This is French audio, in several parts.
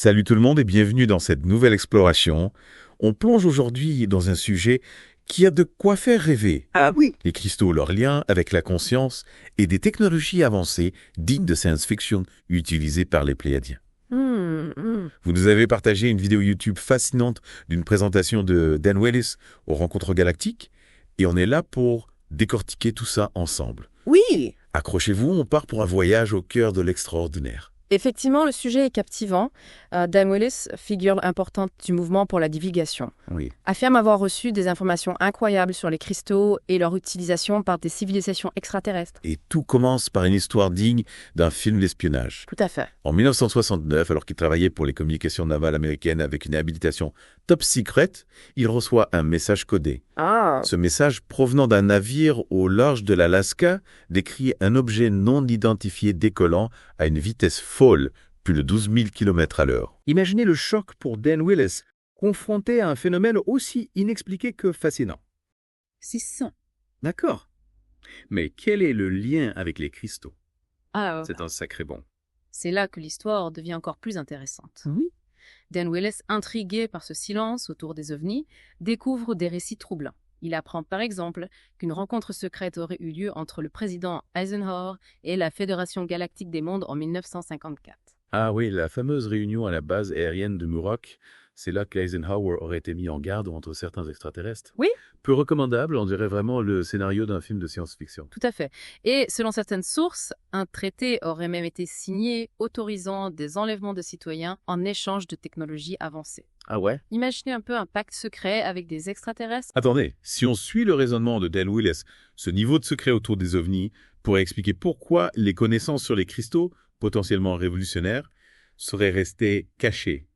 Salut tout le monde et bienvenue dans cette nouvelle exploration. On plonge aujourd'hui dans un sujet qui a de quoi faire rêver. Ah oui, Les cristaux, leur lien avec la conscience et des technologies avancées dignes de science-fiction utilisées par les Pléiadiens. Vous nous avez partagé une vidéo YouTube fascinante d'une présentation de Dan Willis aux Rencontres Galactiques et on est là pour décortiquer tout ça ensemble. oui. Accrochez-vous, on part pour un voyage au cœur de l'extraordinaire. Effectivement, le sujet est captivant. Dan Willis, figure importante du mouvement pour la divulgation, Oui. affirme avoir reçu des informations incroyables sur les cristaux et leur utilisation par des civilisations extraterrestres. Et tout commence par une histoire digne d'un film d'espionnage. Tout à fait. En 1969, alors qu'il travaillait pour les communications navales américaines avec une habilitation top secret, il reçoit un message codé. Ah. Ce message, provenant d'un navire au large de l'Alaska, décrit un objet non identifié décollant à une vitesse folle, plus de 12 000 km à l'heure. Imaginez le choc pour Dan Willis, confronté à un phénomène aussi inexpliqué que fascinant. C'est ça. D'accord. Mais quel est le lien avec les cristaux? Alors, C'est un sacré bon. c'est là que l'histoire devient encore plus intéressante. Oui. Dan Willis, intrigué par ce silence autour des ovnis, découvre des récits troublants. Il apprend par exemple qu'une rencontre secrète aurait eu lieu entre le président Eisenhower et la Fédération galactique des mondes en 1954. Ah oui, la fameuse réunion à la base aérienne de Muroc, c'est là qu'Eisenhower aurait été mis en garde entre certains extraterrestres. Oui. Peu recommandable, on dirait vraiment le scénario d'un film de science-fiction. Tout à fait. Et selon certaines sources, un traité aurait même été signé autorisant des enlèvements de citoyens en échange de technologies avancées. Ah ouais? Imaginez un peu un pacte secret avec des extraterrestres. Attendez, si on suit le raisonnement de Dan Willis, ce niveau de secret autour des ovnis pourrait expliquer pourquoi les connaissances sur les cristaux, potentiellement révolutionnaires, seraient restées cachées.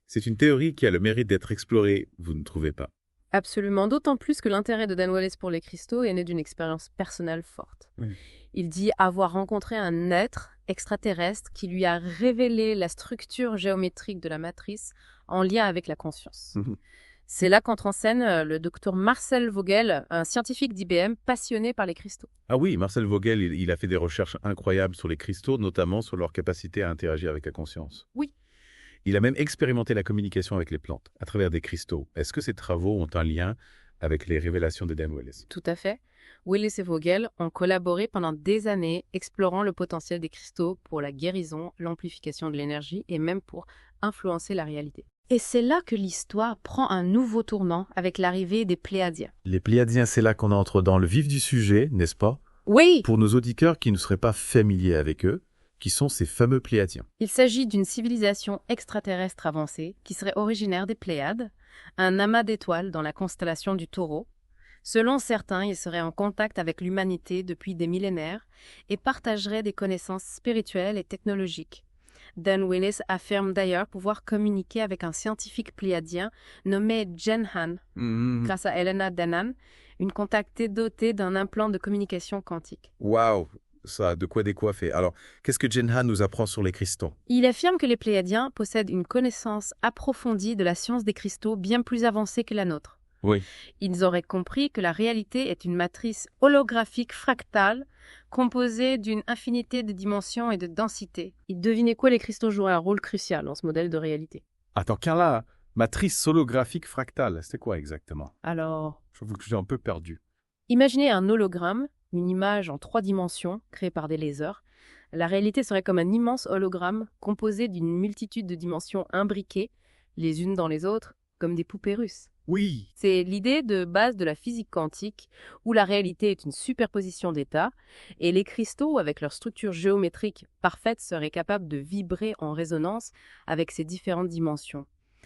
C'est une théorie qui a le mérite d'être explorée, vous ne trouvez pas? Absolument, d'autant plus que l'intérêt de Dan Willis pour les cristaux est né d'une expérience personnelle forte. Oui. Il dit avoir rencontré un être extraterrestre qui lui a révélé la structure géométrique de la matrice en lien avec la conscience. Mhm. C'est là qu'entre en scène le docteur Marcel Vogel, un scientifique d'IBM passionné par les cristaux. Ah oui, Marcel Vogel, il a fait des recherches incroyables sur les cristaux, notamment sur leur capacité à interagir avec la conscience. Oui. Il a même expérimenté la communication avec les plantes à travers des cristaux. Est-ce que ces travaux ont un lien avec les révélations de Dan Willis? Tout à fait. Willis et Vogel ont collaboré pendant des années, explorant le potentiel des cristaux pour la guérison, l'amplification de l'énergie et même pour influencer la réalité. Et c'est là que l'histoire prend un nouveau tournant avec l'arrivée des Pléiadiens. Les Pléiadiens, c'est là qu'on entre dans le vif du sujet, n'est-ce pas? Oui! Pour nos auditeurs qui ne seraient pas familiers avec eux, qui sont ces fameux Pléiadiens? Il s'agit d'une civilisation extraterrestre avancée qui serait originaire des Pléiades, un amas d'étoiles dans la constellation du Taureau. Selon certains, ils seraient en contact avec l'humanité depuis des millénaires et partageraient des connaissances spirituelles et technologiques. Dan Willis affirme d'ailleurs pouvoir communiquer avec un scientifique pléiadien nommé Jenhan, grâce à Elena Danaan, une contactée dotée d'un implant de communication quantique. Waouh, ça a de quoi décoiffer. Alors, qu'est-ce que Jenhan nous apprend sur les cristaux? Il affirme que les Pléiadiens possèdent une connaissance approfondie de la science des cristaux bien plus avancée que la nôtre. Oui. Ils auraient compris que la réalité est une matrice holographique fractale composée d'une infinité de dimensions et de densités. Ils devinaient quoi, les cristaux joueraient un rôle crucial dans ce modèle de réalité. Attends, Carla, matrice holographique fractale, c'est quoi exactement? Alors, Je trouve que j'ai un peu perdu. imaginez un hologramme, une image en 3 dimensions créée par des lasers. La réalité serait comme un immense hologramme composé d'une multitude de dimensions imbriquées, les unes dans les autres, comme des poupées russes. Oui. C'est l'idée de base de la physique quantique, où la réalité est une superposition d'états, et les cristaux, avec leur structure géométrique parfaite, seraient capables de vibrer en résonance avec ces différentes dimensions.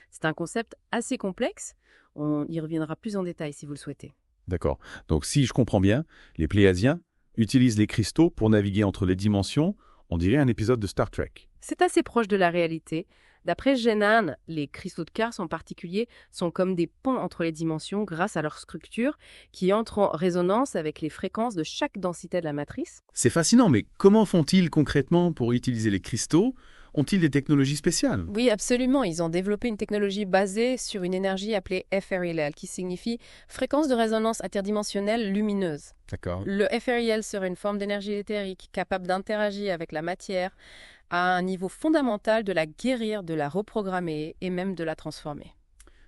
C'est un concept assez complexe, on y reviendra plus en détail si vous le souhaitez. D'accord. Donc, si je comprends bien, les Pléiadiens utilisent les cristaux pour naviguer entre les dimensions. On dirait un épisode de Star Trek. C'est assez proche de la réalité. D'après Jenhan, les cristaux de quartz en particulier sont comme des ponts entre les dimensions grâce à leur structure qui entre en résonance avec les fréquences de chaque densité de la matrice. C'est fascinant, mais comment font-ils concrètement pour utiliser les cristaux? Ont-ils des technologies spéciales? Oui, absolument. Ils ont développé une technologie basée sur une énergie appelée FREL, qui signifie fréquence de résonance interdimensionnelle lumineuse. D'accord. Le FREL serait une forme d'énergie éthérique capable d'interagir avec la matière à un niveau fondamental de la guérir, de la reprogrammer et même de la transformer.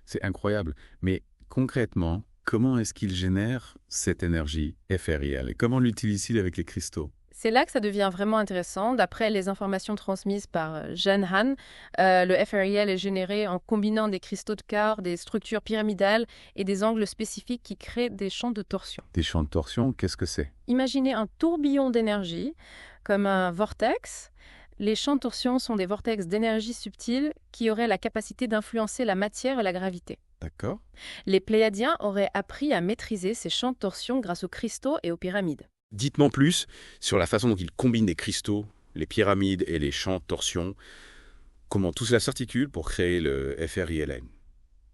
C'est incroyable. Mais concrètement, comment est-ce qu'il génère cette énergie FRIL et comment l'utilise-t-il avec les cristaux? C'est là que ça devient vraiment intéressant. D'après les informations transmises par Jeanne Han, le FRIL est généré en combinant des cristaux de quart, des structures pyramidales et des angles spécifiques qui créent des champs de torsion. Des champs de torsion, qu'est-ce que c'est? Imaginez un tourbillon d'énergie, comme un vortex. Les champs de torsion sont des vortex d'énergie subtile qui auraient la capacité d'influencer la matière et la gravité. D'accord. Les Pléiadiens auraient appris à maîtriser ces champs de torsion grâce aux cristaux et aux pyramides. Dites-moi plus sur la façon dont ils combinent les cristaux, les pyramides et les champs de torsion. Comment tout cela s'articule pour créer le FRILN.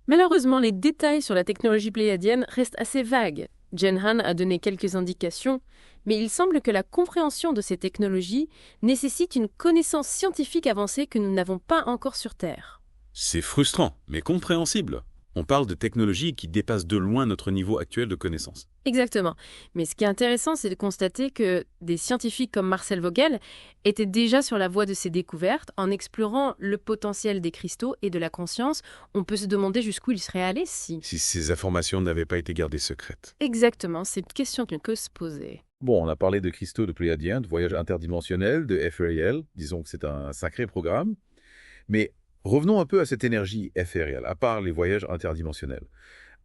Malheureusement, les détails sur la technologie pléiadienne restent assez vagues. Jeanne Han a donné quelques indications, mais il semble que la compréhension de ces technologies nécessite une connaissance scientifique avancée que nous n'avons pas encore sur Terre. C'est frustrant, mais compréhensible. On parle de technologies qui dépassent de loin notre niveau actuel de connaissance. Exactement. Mais ce qui est intéressant, c'est de constater que des scientifiques comme Marcel Vogel étaient déjà sur la voie de ces découvertes. En explorant le potentiel des cristaux et de la conscience, on peut se demander jusqu'où ils seraient allés si... Si ces informations n'avaient pas été gardées secrètes. Exactement, c'est une question qu'on peut se poser. Bon, on a parlé de cristaux de pléiadiens, de voyages interdimensionnels, de FRIL. Disons que c'est un sacré programme. Mais revenons un peu à cette énergie FRIL, à part les voyages interdimensionnels.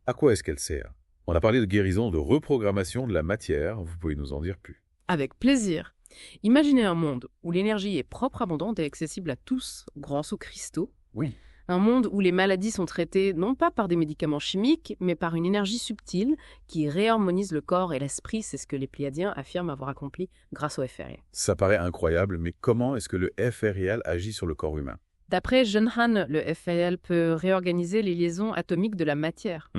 À quoi est-ce qu'elle sert? On a parlé de guérison, de reprogrammation de la matière. Vous pouvez nous en dire plus? Avec plaisir. Imaginez un monde où l'énergie est propre, abondante et accessible à tous grâce aux cristaux. Oui. Un monde où les maladies sont traitées non pas par des médicaments chimiques, mais par une énergie subtile qui réharmonise le corps et l'esprit. C'est ce que les Pléiadiens affirment avoir accompli grâce au FRIL. Ça paraît incroyable, mais comment est-ce que le FRIL agit sur le corps humain? D'après Jeanne Han, le FRIL peut réorganiser les liaisons atomiques de la matière.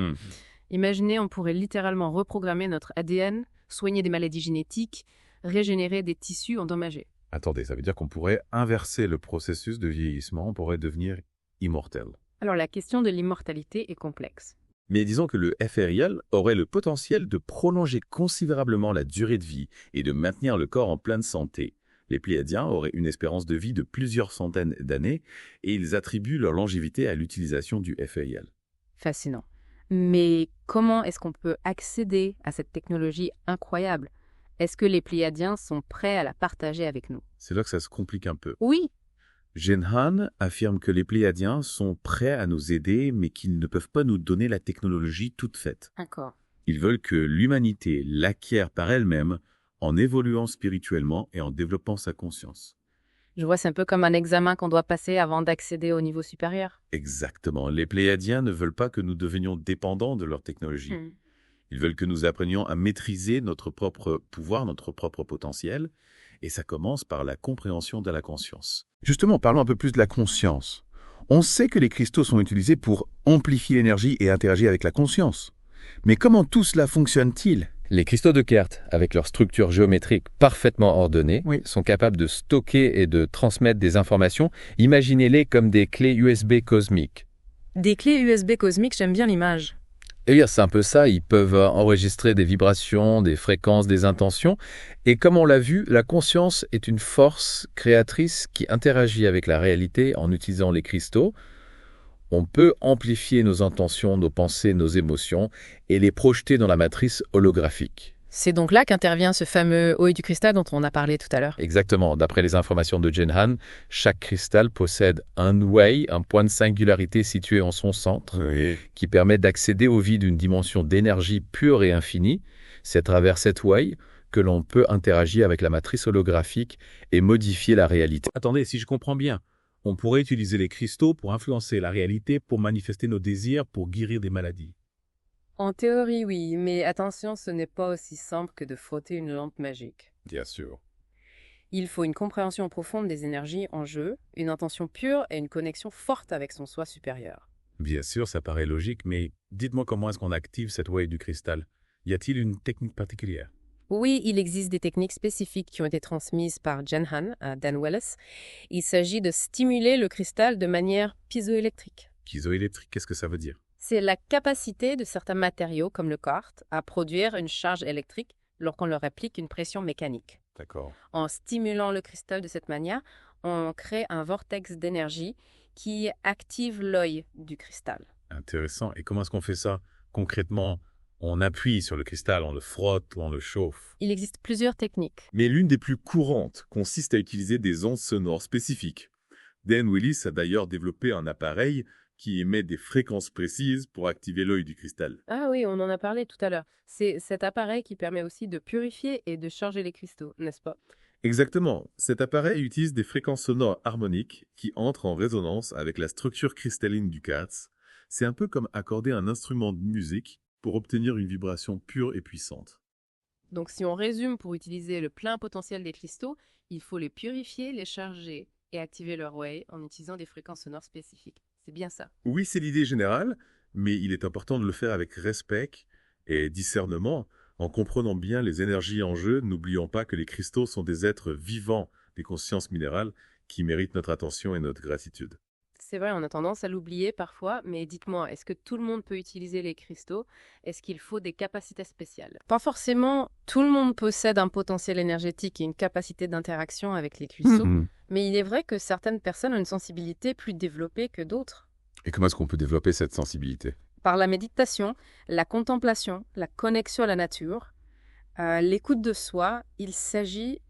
Imaginez, on pourrait littéralement reprogrammer notre ADN, soigner des maladies génétiques, régénérer des tissus endommagés. Attendez, ça veut dire qu'on pourrait inverser le processus de vieillissement, on pourrait devenir immortel. Alors la question de l'immortalité est complexe. Mais disons que le FRIL aurait le potentiel de prolonger considérablement la durée de vie et de maintenir le corps en pleine santé. Les Pléiadiens auraient une espérance de vie de plusieurs centaines d'années et ils attribuent leur longévité à l'utilisation du FRIL. Fascinant. Mais comment est-ce qu'on peut accéder à cette technologie incroyable? Est-ce que les Pléiadiens sont prêts à la partager avec nous? C'est là que ça se complique un peu. Oui. Jeanne Han affirme que les Pléiadiens sont prêts à nous aider, mais qu'ils ne peuvent pas nous donner la technologie toute faite. D'accord. Ils veulent que l'humanité l'acquiert par elle-même en évoluant spirituellement et en développant sa conscience. Je vois, c'est un peu comme un examen qu'on doit passer avant d'accéder au niveau supérieur. Exactement. Les Pléiadiens ne veulent pas que nous devenions dépendants de leur technologie. Ils veulent que nous apprenions à maîtriser notre propre pouvoir, notre propre potentiel, et ça commence par la compréhension de la conscience. Justement, parlons un peu plus de la conscience. On sait que les cristaux sont utilisés pour amplifier l'énergie et interagir avec la conscience. Mais comment tout cela fonctionne-t-il? Les cristaux de Kert, avec leur structure géométrique parfaitement ordonnée, sont capables de stocker et de transmettre des informations. Imaginez-les comme des clés USB cosmiques. Des clés USB cosmiques, j'aime bien l'image. Eh bien, c'est un peu ça, ils peuvent enregistrer des vibrations, des fréquences, des intentions. Et comme on l'a vu, la conscience est une force créatrice qui interagit avec la réalité en utilisant les cristaux. On peut amplifier nos intentions, nos pensées, nos émotions et les projeter dans la matrice holographique. C'est donc là qu'intervient ce fameux œil du cristal dont on a parlé tout à l'heure. Exactement. D'après les informations de Jeanne Han, chaque cristal possède un way, un point de singularité situé en son centre, qui permet d'accéder au vide d'une dimension d'énergie pure et infinie. C'est à travers cette way que l'on peut interagir avec la matrice holographique et modifier la réalité. Attendez, si je comprends bien, on pourrait utiliser les cristaux pour influencer la réalité, pour manifester nos désirs, pour guérir des maladies. En théorie, oui, mais attention, ce n'est pas aussi simple que de frotter une lampe magique. Bien sûr. Il faut une compréhension profonde des énergies en jeu, une intention pure et une connexion forte avec son soi supérieur. Bien sûr, ça paraît logique, mais dites-moi comment est-ce qu'on active cette wave du cristal? Y a-t-il une technique particulière? Oui, il existe des techniques spécifiques qui ont été transmises par Jeanne Han à Dan Wallace. Il s'agit de stimuler le cristal de manière piézoélectrique. Piézoélectrique, qu'est-ce que ça veut dire? C'est la capacité de certains matériaux, comme le quartz, à produire une charge électrique lorsqu'on leur applique une pression mécanique. D'accord. En stimulant le cristal de cette manière, on crée un vortex d'énergie qui active l'œil du cristal. Intéressant. Et comment est-ce qu'on fait ça concrètement? On appuie sur le cristal, on le frotte, on le chauffe. Il existe plusieurs techniques. Mais l'une des plus courantes consiste à utiliser des ondes sonores spécifiques. Dan Willis a d'ailleurs développé un appareil qui émet des fréquences précises pour activer l'œil du cristal. Ah oui, on en a parlé tout à l'heure. C'est cet appareil qui permet aussi de purifier et de charger les cristaux, n'est-ce pas? Exactement. Cet appareil utilise des fréquences sonores harmoniques qui entrent en résonance avec la structure cristalline du quartz. C'est un peu comme accorder un instrument de musique pour obtenir une vibration pure et puissante. Donc si on résume, pour utiliser le plein potentiel des cristaux, il faut les purifier, les charger et activer leur wave en utilisant des fréquences sonores spécifiques. C'est bien ça. Oui, c'est l'idée générale, mais il est important de le faire avec respect et discernement, en comprenant bien les énergies en jeu, n'oublions pas que les cristaux sont des êtres vivants, des consciences minérales, qui méritent notre attention et notre gratitude. C'est vrai, on a tendance à l'oublier parfois, mais dites-moi, est-ce que tout le monde peut utiliser les cristaux? Est-ce qu'il faut des capacités spéciales? Pas forcément, tout le monde possède un potentiel énergétique et une capacité d'interaction avec les cristaux, mais il est vrai que certaines personnes ont une sensibilité plus développée que d'autres. Et comment est-ce qu'on peut développer cette sensibilité? Par la méditation, la contemplation, la connexion à la nature, l'écoute de soi, il s'agit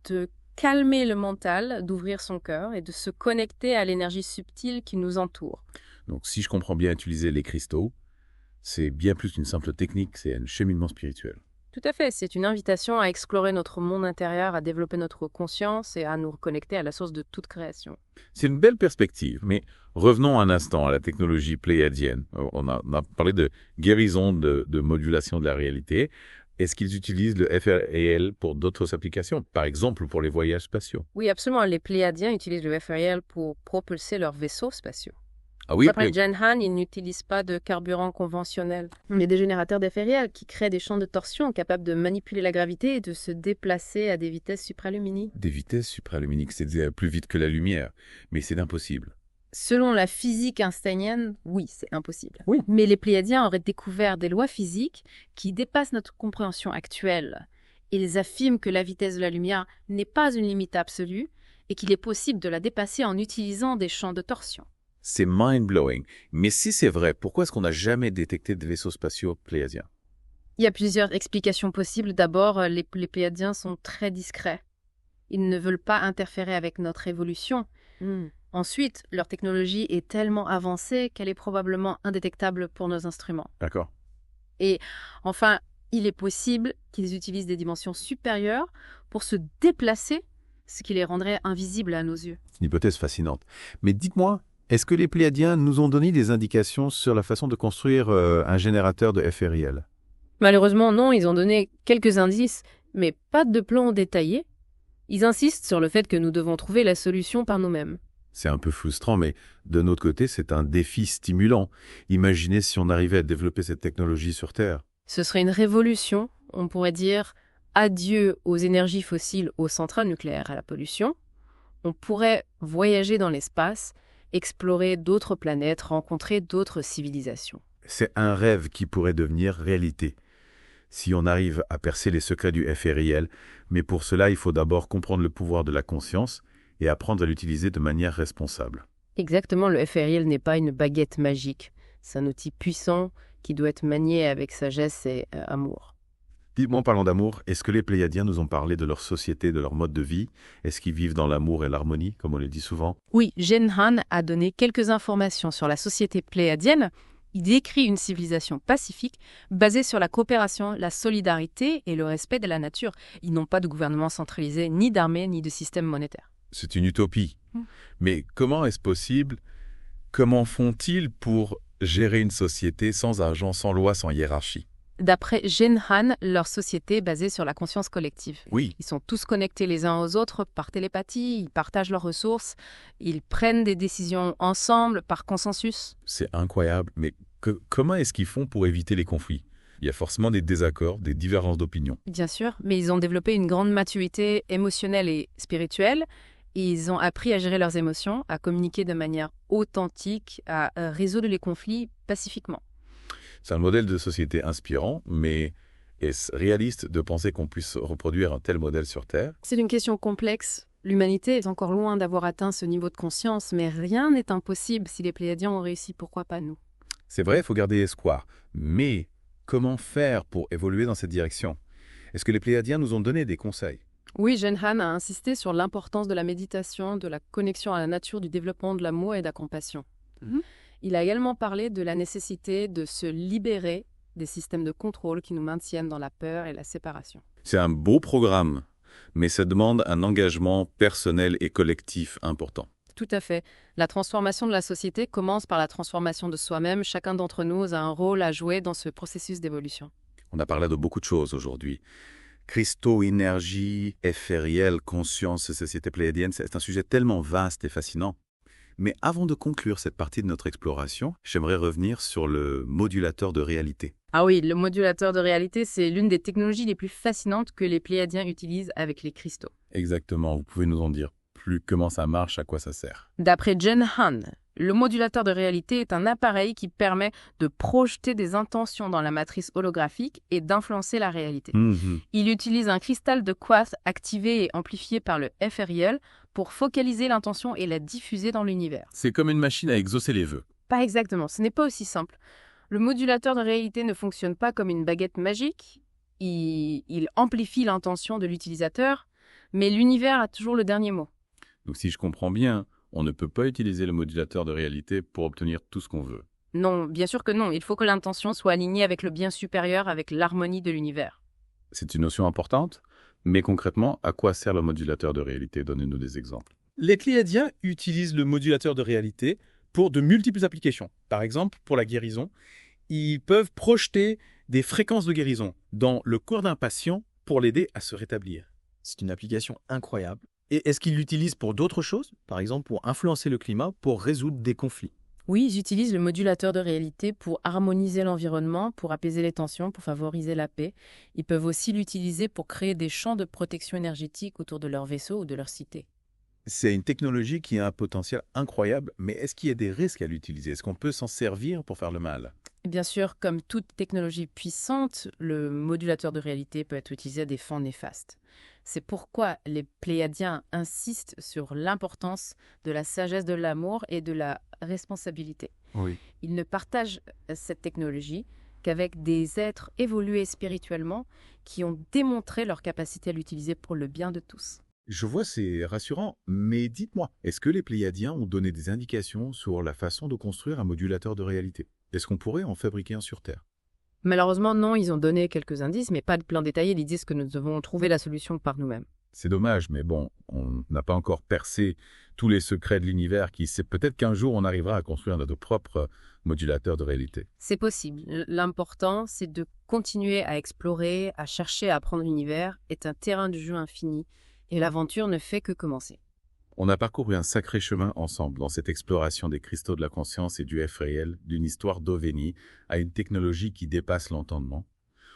de calmer le mental, d'ouvrir son cœur et de se connecter à l'énergie subtile qui nous entoure. Donc, si je comprends bien utiliser les cristaux, c'est bien plus qu'une simple technique, c'est un cheminement spirituel. Tout à fait, c'est une invitation à explorer notre monde intérieur, à développer notre conscience et à nous reconnecter à la source de toute création. C'est une belle perspective, mais revenons un instant à la technologie pléiadienne. On a parlé de guérison, de modulation de la réalité. Est-ce qu'ils utilisent le FRAL pour d'autres applications, par exemple pour les voyages spatiaux? Oui, absolument. Les Pléiadiens utilisent le FRAL pour propulser leurs vaisseaux spatiaux. Ah oui, Après Genhan, ils n'utilisent pas de carburant conventionnel. Il y a des générateurs d'FRAL qui créent des champs de torsion capables de manipuler la gravité et de se déplacer à des vitesses supraluminiques. des vitesses supraluminiques, c'est plus vite que la lumière, mais c'est impossible. Selon la physique einsteinienne, oui, c'est impossible. Oui. Mais les Pléiadiens auraient découvert des lois physiques qui dépassent notre compréhension actuelle. Ils affirment que la vitesse de la lumière n'est pas une limite absolue et qu'il est possible de la dépasser en utilisant des champs de torsion. C'est mind-blowing. Mais si c'est vrai, pourquoi est-ce qu'on n'a jamais détecté de vaisseaux spatiaux pléiadiens? Il y a plusieurs explications possibles. D'abord, les Pléiadiens sont très discrets. Ils ne veulent pas interférer avec notre évolution. Ensuite, leur technologie est tellement avancée qu'elle est probablement indétectable pour nos instruments. D'accord. Et enfin, il est possible qu'ils utilisent des dimensions supérieures pour se déplacer, ce qui les rendrait invisibles à nos yeux. C'est une hypothèse fascinante. Mais dites-moi, est-ce que les Pléiadiens nous ont donné des indications sur la façon de construire un générateur de FRIL? Malheureusement, non, ils ont donné quelques indices, mais pas de plan détaillé. Ils insistent sur le fait que nous devons trouver la solution par nous-mêmes. C'est un peu frustrant, mais de notre côté, c'est un défi stimulant. Imaginez si on arrivait à développer cette technologie sur Terre. Ce serait une révolution, on pourrait dire adieu aux énergies fossiles, aux centrales nucléaires, à la pollution. On pourrait voyager dans l'espace, explorer d'autres planètes, rencontrer d'autres civilisations. C'est un rêve qui pourrait devenir réalité. Si on arrive à percer les secrets du FRIL, mais pour cela, il faut d'abord comprendre le pouvoir de la conscience et apprendre à l'utiliser de manière responsable. Exactement, le FRIL n'est pas une baguette magique. C'est un outil puissant qui doit être manié avec sagesse et amour. Dites-moi, en parlant d'amour, est-ce que les Pléiadiens nous ont parlé de leur société, de leur mode de vie? Est-ce qu'ils vivent dans l'amour et l'harmonie, comme on le dit souvent? Oui, Genhan a donné quelques informations sur la société pléiadienne. Il décrit une civilisation pacifique basée sur la coopération, la solidarité et le respect de la nature. Ils n'ont pas de gouvernement centralisé, ni d'armée, ni de système monétaire. C'est une utopie. Mais comment est-ce possible? Comment font-ils pour gérer une société sans argent, sans loi, sans hiérarchie? D'après Genhan, leur société est basée sur la conscience collective. Oui. Ils sont tous connectés les uns aux autres par télépathie, ils partagent leurs ressources, ils prennent des décisions ensemble par consensus. C'est incroyable, mais comment est-ce qu'ils font pour éviter les conflits? Il y a forcément des désaccords, des différences d'opinion. Bien sûr, mais ils ont développé une grande maturité émotionnelle et spirituelle. Ils ont appris à gérer leurs émotions, à communiquer de manière authentique, à résoudre les conflits pacifiquement. C'est un modèle de société inspirant, mais est-ce réaliste de penser qu'on puisse reproduire un tel modèle sur Terre? C'est une question complexe. L'humanité est encore loin d'avoir atteint ce niveau de conscience, mais rien n'est impossible. Si les Pléiadiens ont réussi, pourquoi pas nous? C'est vrai, il faut garder espoir. Mais comment faire pour évoluer dans cette direction? Est-ce que les Pléiadiens nous ont donné des conseils? Oui, Jenhan a insisté sur l'importance de la méditation, de la connexion à la nature, du développement de l'amour et de la compassion. Il a également parlé de la nécessité de se libérer des systèmes de contrôle qui nous maintiennent dans la peur et la séparation. C'est un beau programme, mais ça demande un engagement personnel et collectif important. Tout à fait. La transformation de la société commence par la transformation de soi-même. Chacun d'entre nous a un rôle à jouer dans ce processus d'évolution. On a parlé de beaucoup de choses aujourd'hui. Cristaux, énergie, éphériel, conscience, société pléiadienne, c'est un sujet tellement vaste et fascinant. Mais avant de conclure cette partie de notre exploration, j'aimerais revenir sur le modulateur de réalité. Ah oui, le modulateur de réalité, c'est l'une des technologies les plus fascinantes que les Pléiadiens utilisent avec les cristaux. Exactement, vous pouvez nous en dire plus comment ça marche, à quoi ça sert. D'après Jen Han, le modulateur de réalité est un appareil qui permet de projeter des intentions dans la matrice holographique et d'influencer la réalité. Il utilise un cristal de quartz activé et amplifié par le éphériel pour focaliser l'intention et la diffuser dans l'univers. C'est comme une machine à exaucer les vœux. Pas exactement, ce n'est pas aussi simple. Le modulateur de réalité ne fonctionne pas comme une baguette magique. Il amplifie l'intention de l'utilisateur, mais l'univers a toujours le dernier mot. Donc si je comprends bien, on ne peut pas utiliser le modulateur de réalité pour obtenir tout ce qu'on veut. Non, bien sûr que non. Il faut que l'intention soit alignée avec le bien supérieur, avec l'harmonie de l'univers. C'est une notion importante, mais concrètement, à quoi sert le modulateur de réalité? Donnez-nous des exemples. Les Pléiadiens utilisent le modulateur de réalité pour de multiples applications. Par exemple, pour la guérison, ils peuvent projeter des fréquences de guérison dans le corps d'un patient pour l'aider à se rétablir. C'est une application incroyable. Et est-ce qu'ils l'utilisent pour d'autres choses? Par exemple, pour influencer le climat, pour résoudre des conflits? Oui, ils utilisent le modulateur de réalité pour harmoniser l'environnement, pour apaiser les tensions, pour favoriser la paix. Ils peuvent aussi l'utiliser pour créer des champs de protection énergétique autour de leur vaisseau ou de leur cité. C'est une technologie qui a un potentiel incroyable, mais est-ce qu'il y a des risques à l'utiliser? Est-ce qu'on peut s'en servir pour faire le mal? Bien sûr, comme toute technologie puissante, le modulateur de réalité peut être utilisé à des fins néfastes. C'est pourquoi les Pléiadiens insistent sur l'importance de la sagesse de l'amour et de la responsabilité. Oui. Ils ne partagent cette technologie qu'avec des êtres évolués spirituellement qui ont démontré leur capacité à l'utiliser pour le bien de tous. Je vois, c'est rassurant, mais dites-moi, est-ce que les Pléiadiens ont donné des indications sur la façon de construire un modulateur de réalité? Est-ce qu'on pourrait en fabriquer un sur Terre? Malheureusement, non, ils ont donné quelques indices, mais pas de plan détaillé. Ils disent que nous devons trouver la solution par nous-mêmes. C'est dommage, mais bon, on n'a pas encore percé tous les secrets de l'univers qui sait peut-être qu'un jour on arrivera à construire notre propre modulateur de réalité. C'est possible. L'important, c'est de continuer à explorer, à chercher à apprendre l'univers. C'est un terrain de jeu infini et l'aventure ne fait que commencer. On a parcouru un sacré chemin ensemble dans cette exploration des cristaux de la conscience et du éphériel, d'une histoire d'Oveni à une technologie qui dépasse l'entendement.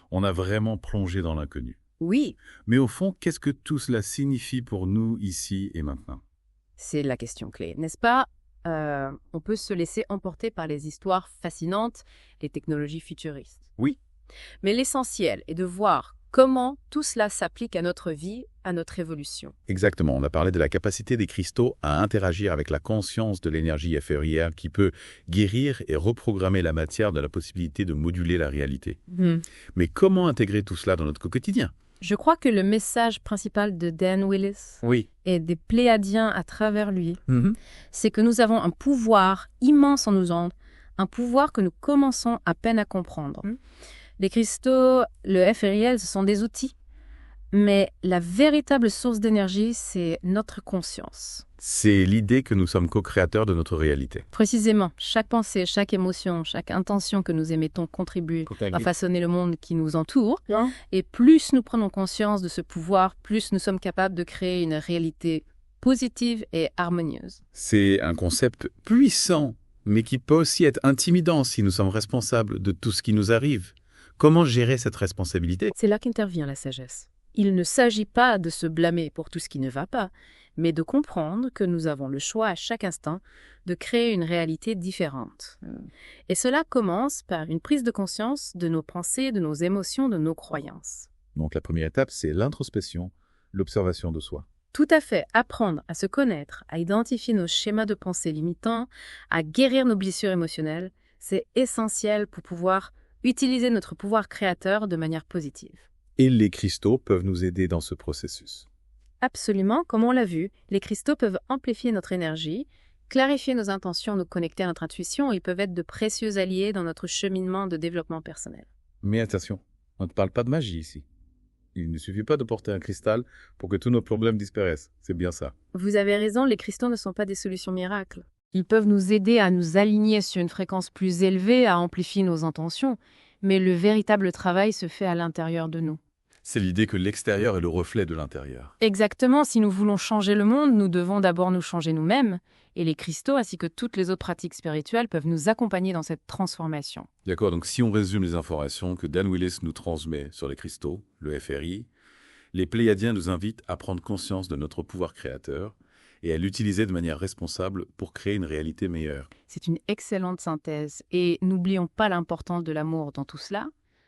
On a vraiment plongé dans l'inconnu. Oui, Mais au fond, qu'est-ce que tout cela signifie pour nous ici et maintenant? c'est la question clé, n'est-ce pas? On peut se laisser emporter par les histoires fascinantes, les technologies futuristes. Oui. Mais l'essentiel est de voir comment tout cela s'applique à notre vie, à notre évolution. Exactement, on a parlé de la capacité des cristaux à interagir avec la conscience de l'énergie éphérière qui peut guérir et reprogrammer la matière de la possibilité de moduler la réalité. Mais comment intégrer tout cela dans notre quotidien? Je crois que le message principal de Dan Willis Oui. et des Pléiadiens à travers lui, c'est que nous avons un pouvoir immense en nous, un pouvoir que nous commençons à peine à comprendre. Les cristaux, le éphériel, ce sont des outils. Mais la véritable source d'énergie, c'est notre conscience. C'est l'idée que nous sommes co-créateurs de notre réalité. Précisément, chaque pensée, chaque émotion, chaque intention que nous émettons contribue à façonner le monde qui nous entoure. Et plus nous prenons conscience de ce pouvoir, plus nous sommes capables de créer une réalité positive et harmonieuse. C'est un concept puissant, mais qui peut aussi être intimidant si nous sommes responsables de tout ce qui nous arrive. Comment gérer cette responsabilité? C'est là qu'intervient la sagesse. Il ne s'agit pas de se blâmer pour tout ce qui ne va pas, mais de comprendre que nous avons le choix à chaque instant de créer une réalité différente. Et cela commence par une prise de conscience de nos pensées, de nos émotions, de nos croyances. Donc la première étape, c'est l'introspection, l'observation de soi. Tout à fait, apprendre à se connaître, à identifier nos schémas de pensée limitants, à guérir nos blessures émotionnelles, c'est essentiel pour pouvoir utiliser notre pouvoir créateur de manière positive. Et les cristaux peuvent nous aider dans ce processus. Absolument, comme on l'a vu, les cristaux peuvent amplifier notre énergie, clarifier nos intentions, nous connecter à notre intuition, ils peuvent être de précieux alliés dans notre cheminement de développement personnel. Mais attention, on ne parle pas de magie ici. Il ne suffit pas de porter un cristal pour que tous nos problèmes disparaissent. C'est bien ça. Vous avez raison, les cristaux ne sont pas des solutions miracles. Ils peuvent nous aider à nous aligner sur une fréquence plus élevée, à amplifier nos intentions, mais le véritable travail se fait à l'intérieur de nous. C'est l'idée que l'extérieur est le reflet de l'intérieur. Exactement, si nous voulons changer le monde, nous devons d'abord nous changer nous-mêmes, et les cristaux ainsi que toutes les autres pratiques spirituelles peuvent nous accompagner dans cette transformation. D'accord, donc si on résume les informations que Dan Willis nous transmet sur les cristaux, le FRI, les Pléiadiens nous invitent à prendre conscience de notre pouvoir créateur et à l'utiliser de manière responsable pour créer une réalité meilleure. C'est une excellente synthèse, et n'oublions pas l'importance de l'amour dans tout cela.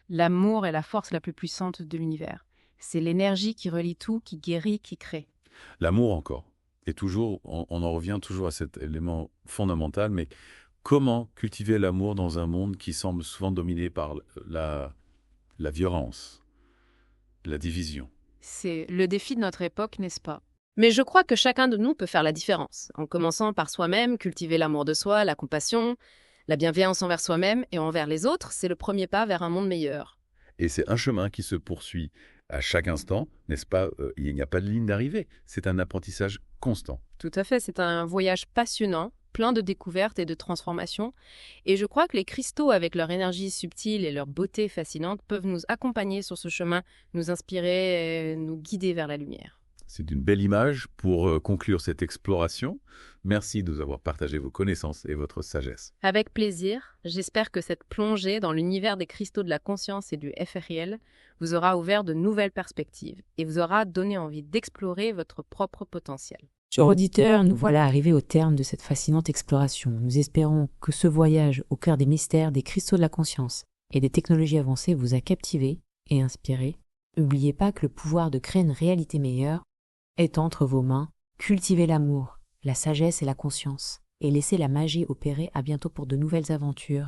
L'amour est la force la plus puissante de l'univers. C'est l'énergie qui relie tout, qui guérit, qui crée. L'amour encore. Et toujours, on en revient toujours à cet élément fondamental, mais comment cultiver l'amour dans un monde qui semble souvent dominé par la violence, la division? C'est le défi de notre époque, n'est-ce pas? Mais je crois que chacun de nous peut faire la différence, en commençant par soi-même, cultiver l'amour de soi, la compassion, la bienveillance envers soi-même et envers les autres, c'est le premier pas vers un monde meilleur. Et c'est un chemin qui se poursuit à chaque instant, n'est-ce pas? Il n'y a pas de ligne d'arrivée. C'est un apprentissage constant. Tout à fait, c'est un voyage passionnant, plein de découvertes et de transformations. Et je crois que les cristaux, avec leur énergie subtile et leur beauté fascinante, peuvent nous accompagner sur ce chemin, nous inspirer et nous guider vers la lumière. C'est une belle image pour conclure cette exploration. Merci de nous avoir partagé vos connaissances et votre sagesse. Avec plaisir, j'espère que cette plongée dans l'univers des cristaux de la conscience et du FRIL vous aura ouvert de nouvelles perspectives et vous aura donné envie d'explorer votre propre potentiel. Chers auditeurs, nous voilà arrivés au terme de cette fascinante exploration. Nous espérons que ce voyage au cœur des mystères des cristaux de la conscience et des technologies avancées vous a captivé et inspiré. N'oubliez pas que le pouvoir de créer une réalité meilleure est entre vos mains. Cultivez l'amour, la sagesse et la conscience, et laissez la magie opérer. À bientôt pour de nouvelles aventures.